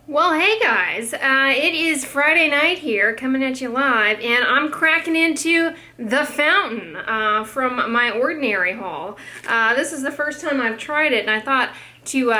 Well, hey guys, it is Friday night here, coming at you live, and I'm cracking into the fountain from my Ordinary haul. This is the first time I've tried it, and I thought in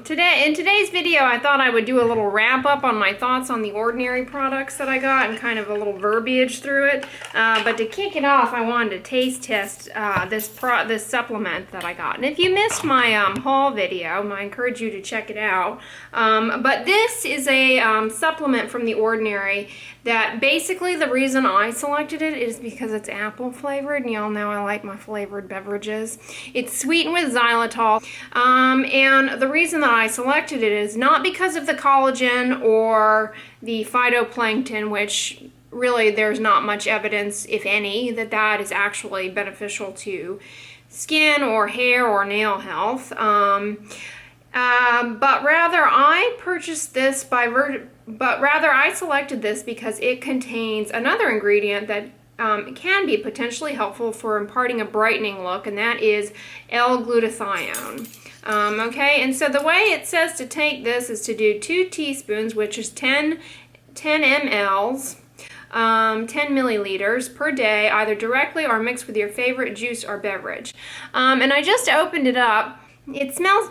today's video, I thought I would do a little wrap up on my thoughts on the Ordinary products that I got and kind of a little verbiage through it. But to kick it off, I wanted to taste test this supplement that I got. And if you missed my haul video, I encourage you to check it out. But this is a supplement from the Ordinary that basically the reason I selected it is because it's apple flavored, and y'all know I like my flavored beverages. It's sweetened with xylitol. And the reason that I selected it is not because of the collagen or the phytoplankton, which really there's not much evidence, if any, that that is actually beneficial to skin or hair or nail health. But rather I purchased this I selected this because it contains another ingredient that can be potentially helpful for imparting a brightening look, and that is L-glutathione. Okay, and so the way it says to take this is to do 2 teaspoons, which is 10 mLs, 10 milliliters per day, either directly or mixed with your favorite juice or beverage. And I just opened it up. It smells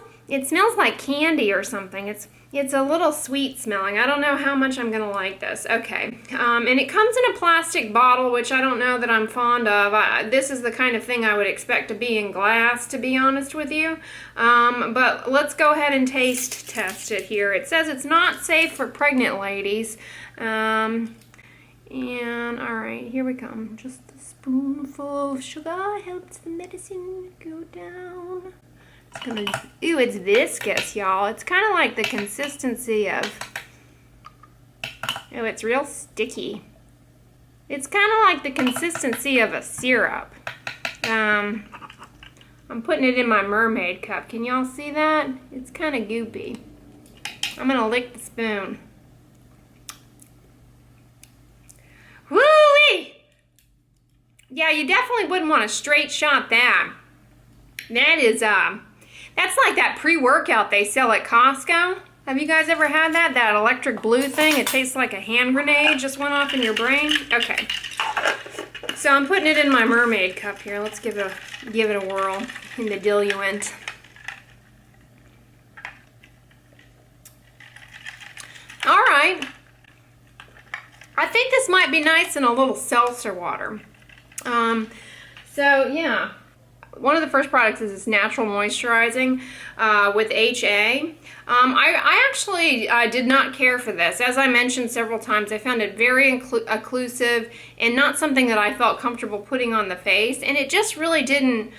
like candy or something. It's a little sweet smelling. I don't know how much I'm gonna like this. Okay, and it comes in a plastic bottle, which I don't know that I'm fond of. This is the kind of thing I would expect to be in glass, to be honest with you. But let's go ahead and taste test it here. It says it's not safe for pregnant ladies. And all right, here we come. Just a spoonful of sugar helps the medicine go down. Ooh, it's viscous, y'all. It's kind of like the consistency of... Oh, it's real sticky. It's kind of like the consistency of a syrup. I'm putting it in my mermaid cup. Can y'all see that? It's kind of goopy. I'm going to lick the spoon. Woo-wee! Yeah, you definitely wouldn't want to straight shot that. That is, that's like that pre-workout they sell at Costco. Have you guys ever had that? That electric blue thing? It tastes like a hand grenade just went off in your brain. Okay. So I'm putting it in my mermaid cup here. Let's give it a whirl in the diluent. All right. I think this might be nice in a little seltzer water. So yeah. One of the first products is this natural moisturizing with HA. I actually did not care for this. As I mentioned several times, I found it very occlusive and not something that I felt comfortable putting on the face. And it just really didn't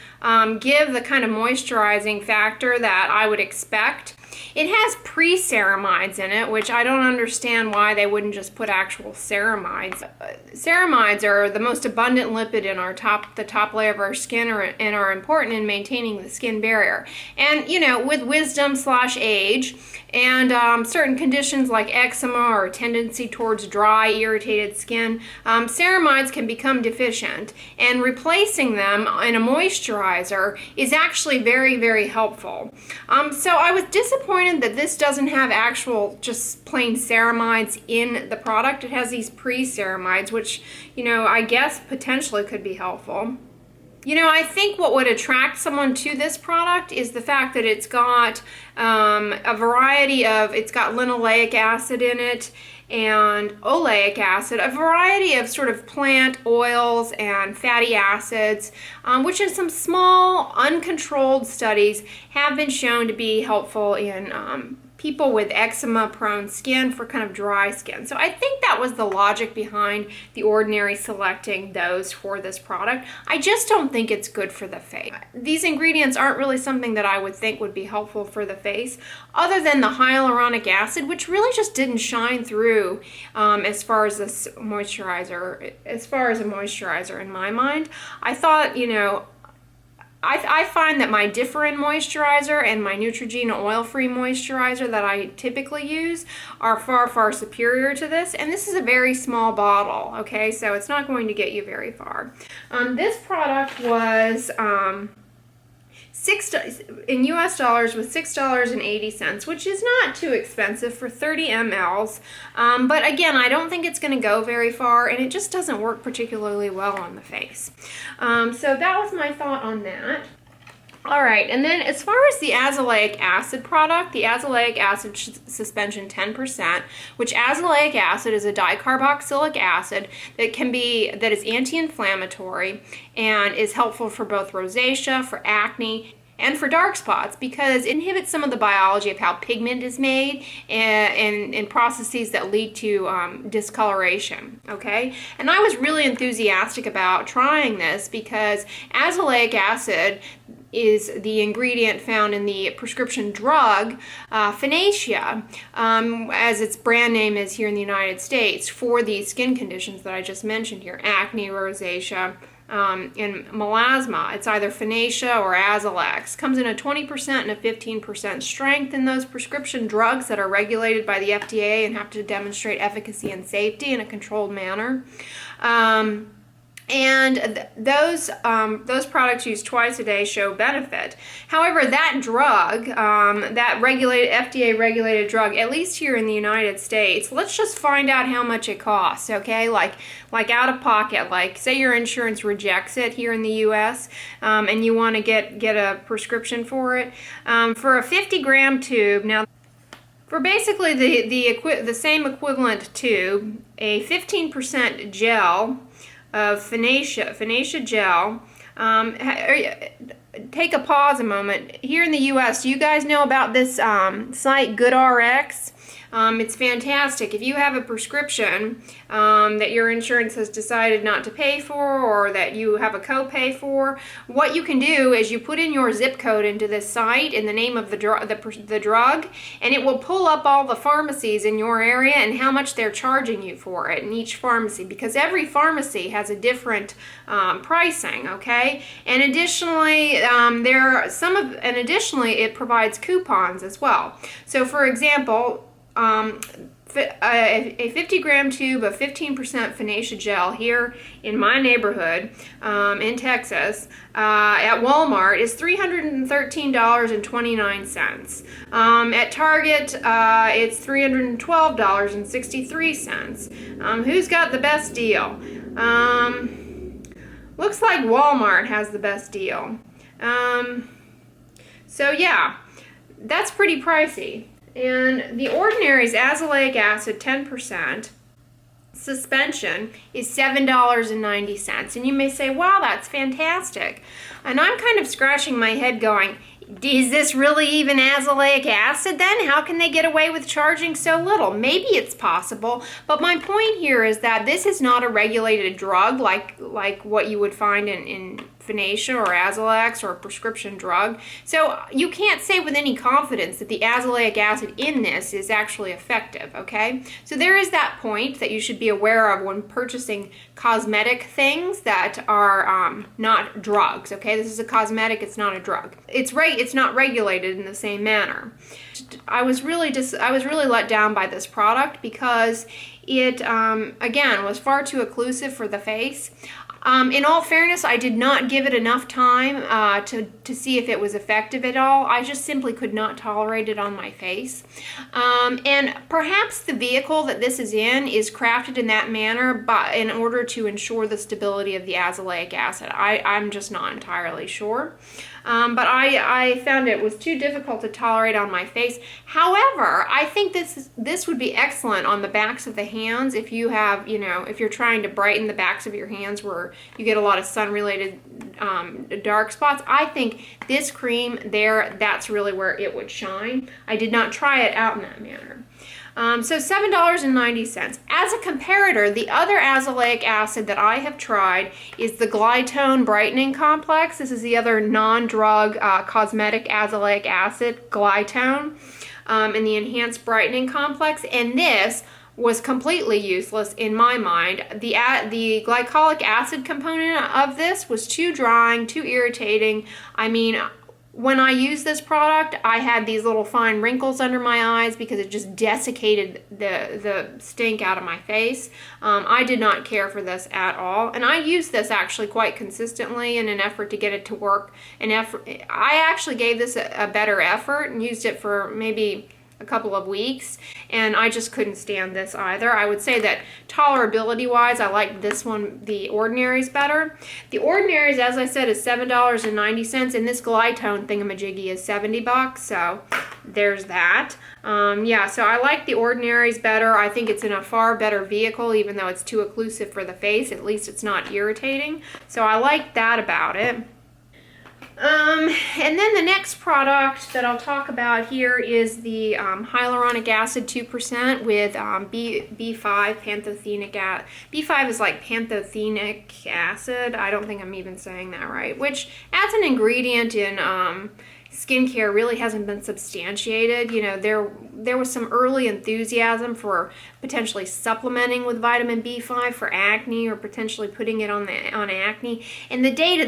give the kind of moisturizing factor that I would expect. It has pre-ceramides in it, which I don't understand why they wouldn't just put actual ceramides. Ceramides are the most abundant lipid in the top layer of our skin and are important in maintaining the skin barrier. And, you know, with wisdom/age and certain conditions like eczema or tendency towards dry, irritated skin, ceramides can become deficient. And replacing them in a moisturizer is actually very, very helpful. So I was disappointed that this doesn't have actual just plain ceramides in the product. It has these pre-ceramides, which, you know, I guess potentially could be helpful. You know, I think what would attract someone to this product is the fact that it's got a variety of, it's got linoleic acid in it and oleic acid, a variety of sort of plant oils and fatty acids, which in some small, uncontrolled studies have been shown to be helpful in people with eczema-prone skin for kind of dry skin. So I think that was the logic behind the Ordinary selecting those for this product. I just don't think it's good for the face. These ingredients aren't really something that I would think would be helpful for the face, other than the hyaluronic acid, which really just didn't shine through as far as this moisturizer, as far as a moisturizer in my mind. I thought, you know, I find that my Differin moisturizer and my Neutrogena oil-free moisturizer that I typically use are far, far superior to this. And this is a very small bottle, okay? So it's not going to get you very far. This product was in US dollars was $6.80, which is not too expensive for 30 mLs. But again, I don't think it's going to go very far, and it just doesn't work particularly well on the face. So that was my thought on that. All right, and then as far as the azelaic acid product, the azelaic acid suspension 10%, which azelaic acid is a dicarboxylic acid that is anti-inflammatory and is helpful for both rosacea, for acne, and for dark spots, because it inhibits some of the biology of how pigment is made and processes that lead to discoloration, okay? And I was really enthusiastic about trying this because azelaic acid is the ingredient found in the prescription drug Finacea, as its brand name is here in the United States, for these skin conditions that I just mentioned here, acne, rosacea, and melasma. It's either Finacea or Azelaic. Comes in a 20% and a 15% strength in those prescription drugs that are regulated by the FDA and have to demonstrate efficacy and safety in a controlled manner. And those products used twice a day show benefit. However, that drug, that FDA-regulated drug, at least here in the United States, let's just find out how much it costs, okay? Like out of pocket, like say your insurance rejects it here in the U.S. And you want to get a prescription for it. For a 50-gram tube, now for basically the same equivalent tube, a 15% gel of Finacea gel. Take a pause a moment. Here in the U.S., do you guys know about this site, GoodRx? It's fantastic. If you have a prescription that your insurance has decided not to pay for, or that you have a copay for, what you can do is you put in your zip code into this site and the name of the drug, and it will pull up all the pharmacies in your area and how much they're charging you for it in each pharmacy, because every pharmacy has a different pricing, okay? And additionally, it provides coupons as well. So for example, a 50-gram tube of 15% Finacea gel here in my neighborhood in Texas at Walmart is $313.29. At Target, it's $312.63. Who's got the best deal? Looks like Walmart has the best deal. So yeah, that's pretty pricey. And the Ordinary's azelaic acid 10% suspension is $7.90. And you may say, wow, that's fantastic. And I'm kind of scratching my head going, is this really even azelaic acid then? How can they get away with charging so little? Maybe it's possible, but my point here is that this is not a regulated drug like what you would find in Finacea or Azelaic or a prescription drug. So you can't say with any confidence that the azelaic acid in this is actually effective, okay? So there is that point that you should be aware of when purchasing cosmetic things that are not drugs, okay? This is a cosmetic, it's not a drug. It's not regulated in the same manner. I was really let down by this product because it, again, was far too occlusive for the face. In all fairness, I did not give it enough time to see if it was effective at all. I just simply could not tolerate it on my face. And perhaps the vehicle that this is in is crafted in that manner in order to ensure the stability of the azelaic acid. I'm just not entirely sure. But I found it was too difficult to tolerate on my face. However, I think this would be excellent on the backs of the hands if you have, if you're trying to brighten the backs of your hands where you get a lot of sun-related dark spots. I think this cream there, that's really where it would shine. I did not try it out in that manner. So $7.90. As a comparator, the other azelaic acid that I have tried is the Glytone Brightening Complex. This is the other non-drug cosmetic azelaic acid, Glytone, in the Enhanced Brightening Complex. And this was completely useless in my mind. The glycolic acid component of this was too drying, too irritating. I mean, when I used this product, I had these little fine wrinkles under my eyes because it just desiccated the stink out of my face. I did not care for this at all, and I used this actually quite consistently in an effort to get it to work. I actually gave this a better effort and used it for maybe a couple of weeks, and I just couldn't stand this either. I would say that tolerability wise, I like this one, the Ordinary's, better. The Ordinary's, as I said, is $7.90, and this Glytone thingamajiggy is $70, so there's that. Yeah, so I like the Ordinary's better. I think it's in a far better vehicle, even though it's too occlusive for the face. At least it's not irritating, so I like that about it. And then the next product that I'll talk about here is the Hyaluronic Acid 2% with B5 pantothenic acid. B5 is like pantothenic acid. I don't think I'm even saying that right, which as an ingredient in skincare really hasn't been substantiated. You know, there was some early enthusiasm for potentially supplementing with vitamin B5 for acne, or potentially putting it on acne, and the data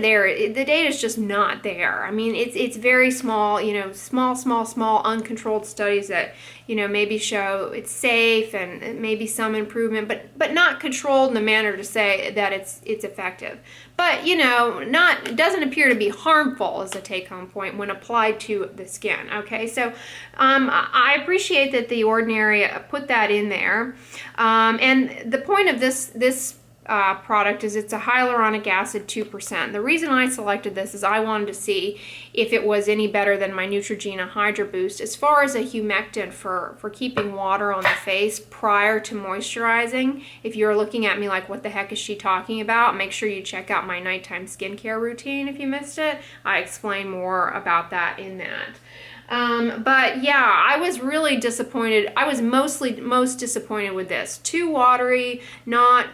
is just not there. I mean, it's very small, you know, small uncontrolled studies that, you know, maybe show it's safe and maybe some improvement, but not controlled in a manner to say that it's effective. But, you know, it doesn't appear to be harmful as a take-home point when applied to the skin. Okay, so I appreciate that the Ordinary put that in there. And the point of this product is it's a hyaluronic acid 2%. The reason I selected this is I wanted to see if it was any better than my Neutrogena Hydra Boost as far as a humectant for keeping water on the face prior to moisturizing. If you're looking at me like, what the heck is she talking about, make sure you check out my nighttime skincare routine if you missed it. I explain more about that in that. But yeah, I was really disappointed. I was most disappointed with this. Too watery, not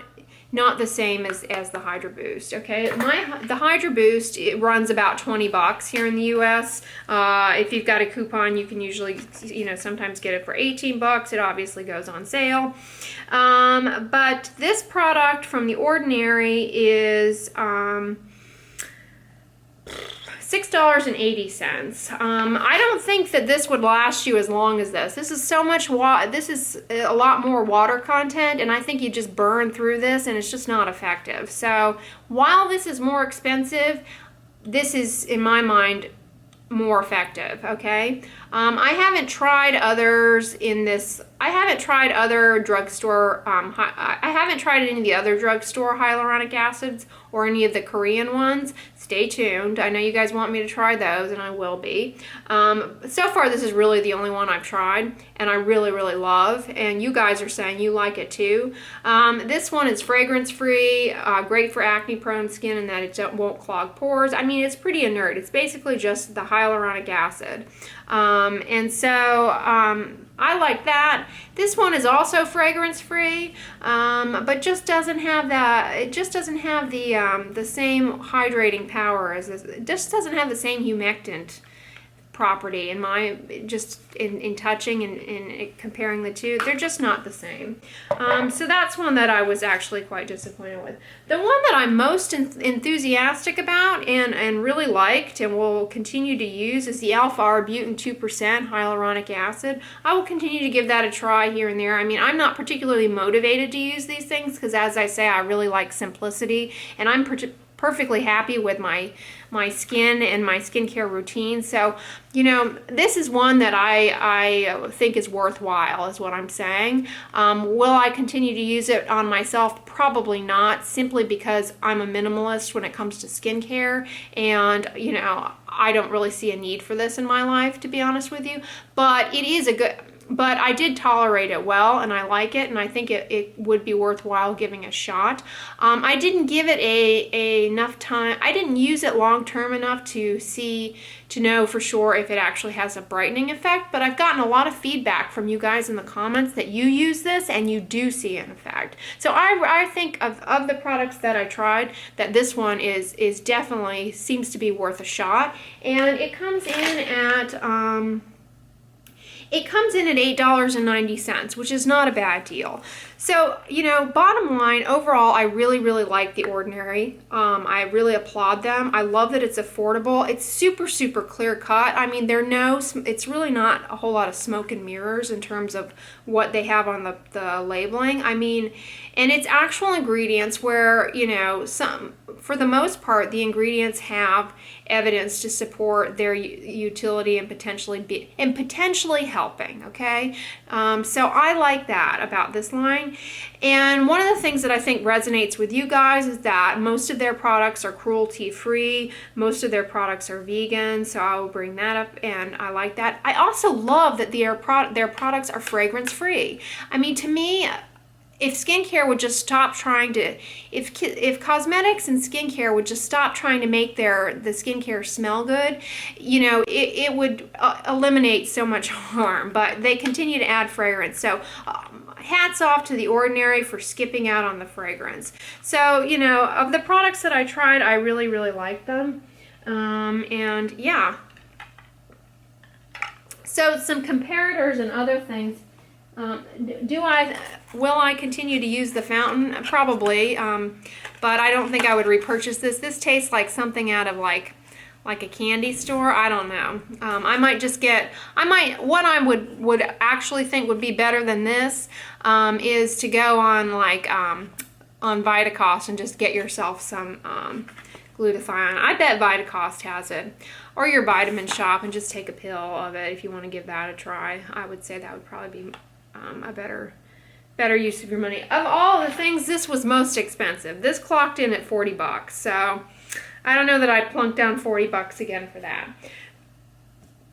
the same as the Hydra Boost. Okay, the Hydra Boost, it runs about $20 here in the US. If you've got a coupon, you can usually, you know, sometimes get it for $18. It obviously goes on sale. But this product from the Ordinary is $6.80. I don't think that this would last you as long as this. This is so much this is a lot more water content, and I think you just burn through this and it's just not effective. So while this is more expensive, this is, in my mind, more effective. Okay, I haven't tried others in this. I haven't tried other drugstore. I haven't tried any of the other drugstore hyaluronic acids or any of the Korean ones. Stay tuned. I know you guys want me to try those, and I will be. So far, this is really the only one I've tried, and I really love. And you guys are saying you like it too. This one is fragrance-free, great for acne-prone skin, and that it won't clog pores. I mean, it's pretty inert. It's basically just the hyaluronic acid. And so I like that. This one is also fragrance-free, but just doesn't have that. It just doesn't have the same hydrating power as this. It just doesn't have the same humectant property in touching and comparing the two. They're just not the same. So that's one that I was actually quite disappointed with. The one that I'm most enthusiastic about and really liked and will continue to use is the alpha arbutin 2% hyaluronic acid. I will continue to give that a try here and there. I mean, I'm not particularly motivated to use these things because, as I say, I really like simplicity, and I'm perfectly happy with my skin and my skincare routine. So, you know, this is one that I think is worthwhile, is what I'm saying. Will I continue to use it on myself? Probably not, simply because I'm a minimalist when it comes to skincare, and, you know, I don't really see a need for this in my life, to be honest with you. But it is but I did tolerate it well, and I like it, and I think it would be worthwhile giving a shot. I didn't give it enough time. I didn't use it long-term enough to know for sure if it actually has a brightening effect, but I've gotten a lot of feedback from you guys in the comments that you use this and you do see an effect. So I think of the products that I tried, that this one is definitely seems to be worth a shot, and it comes in at it comes in at $8.90, which is not a bad deal. So, you know, bottom line, overall, I really, really like The Ordinary. I really applaud them. I love that it's affordable. It's super, super clear cut. I mean, it's really not a whole lot of smoke and mirrors in terms of what they have on the labeling. I mean, and it's actual ingredients where, you know, for the most part, the ingredients have evidence to support their utility and potentially helping, okay? So I like that about this line. And one of the things that I think resonates with you guys is that most of their products are cruelty-free. Most of their products are vegan, so I will bring that up, and I like that. I also love that their products are fragrance-free. I mean, to me, if skincare would just stop trying to, if cosmetics and skincare would just stop trying to make the skincare smell good, you know, it would eliminate so much harm. But they continue to add fragrance. So hats off to The Ordinary for skipping out on the fragrance. So, you know, of the products that I tried, I really, really liked them. And yeah. So some comparators and other things. Will I continue to use the fountain? Probably, but I don't think I would repurchase this. This tastes like something out of like a candy store. I don't know. I might just get, what I would actually think would be better than this is to go on like on Vitacost and just get yourself some glutathione. I bet Vitacost has it. Or your vitamin shop, and just take a pill of it if you want to give that a try. I would say that would probably be a better use of your money. Of all the things, this was most expensive. This clocked in at 40 bucks. So I don't know that I'd plunk down 40 bucks again for that.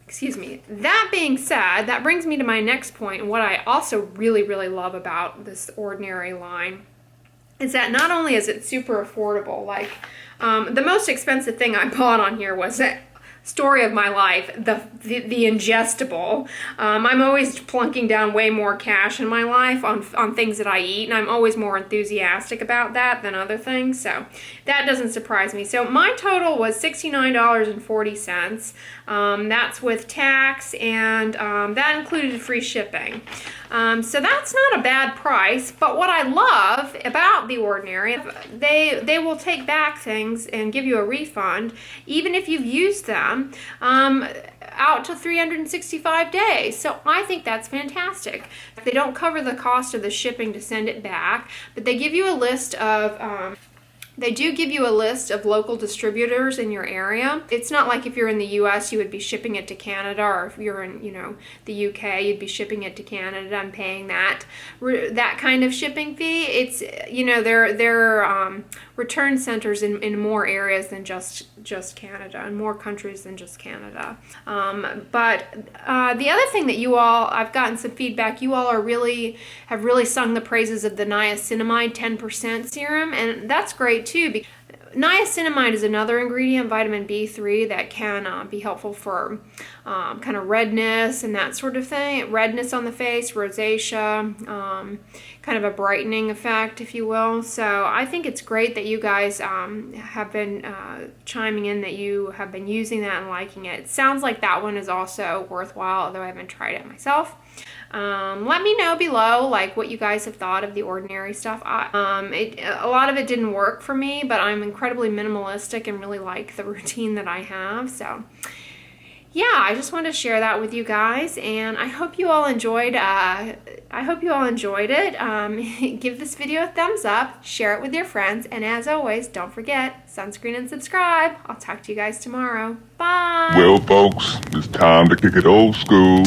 Excuse me. That being said, that brings me to my next point, and what I also really, really love about this Ordinary line is that not only is it super affordable, like the most expensive thing I bought on here was story of my life, the ingestible. I'm always plunking down way more cash in my life on things that I eat, and I'm always more enthusiastic about that than other things, so that doesn't surprise me. So my total was $69.40. That's with tax, and that included free shipping. So that's not a bad price, but what I love about The Ordinary, they will take back things and give you a refund, even if you've used them, out to 365 days. So I think that's fantastic. They don't cover the cost of the shipping to send it back, but they give you a list of they do give you a list of local distributors in your area. It's not like if you're in the US, you would be shipping it to Canada, or if you're in, you know, the UK, you'd be shipping it to Canada and paying that kind of shipping fee. It's, you know, there are return centers in more areas than just Canada, and more countries than just Canada. But the other thing that I've gotten some feedback, you all have really sung the praises of the niacinamide 10% serum, and that's great too. Because niacinamide is another ingredient, vitamin B3, that can be helpful for kind of redness and that sort of thing. Redness on the face, rosacea, kind of a brightening effect, if you will. So I think it's great that you guys have been chiming in that you have been using that and liking it. It sounds like that one is also worthwhile, although I haven't tried it myself. Let me know below like what you guys have thought of The Ordinary stuff. A lot of it didn't work for me, but I'm incredibly minimalistic and really like the routine that I have. So yeah, I just wanted to share that with you guys, and I hope you all enjoyed it. Give this video a thumbs up, share it with your friends, and as always, don't forget, sunscreen and subscribe. I'll talk to you guys tomorrow. Bye! Well, folks, it's time to kick it old school.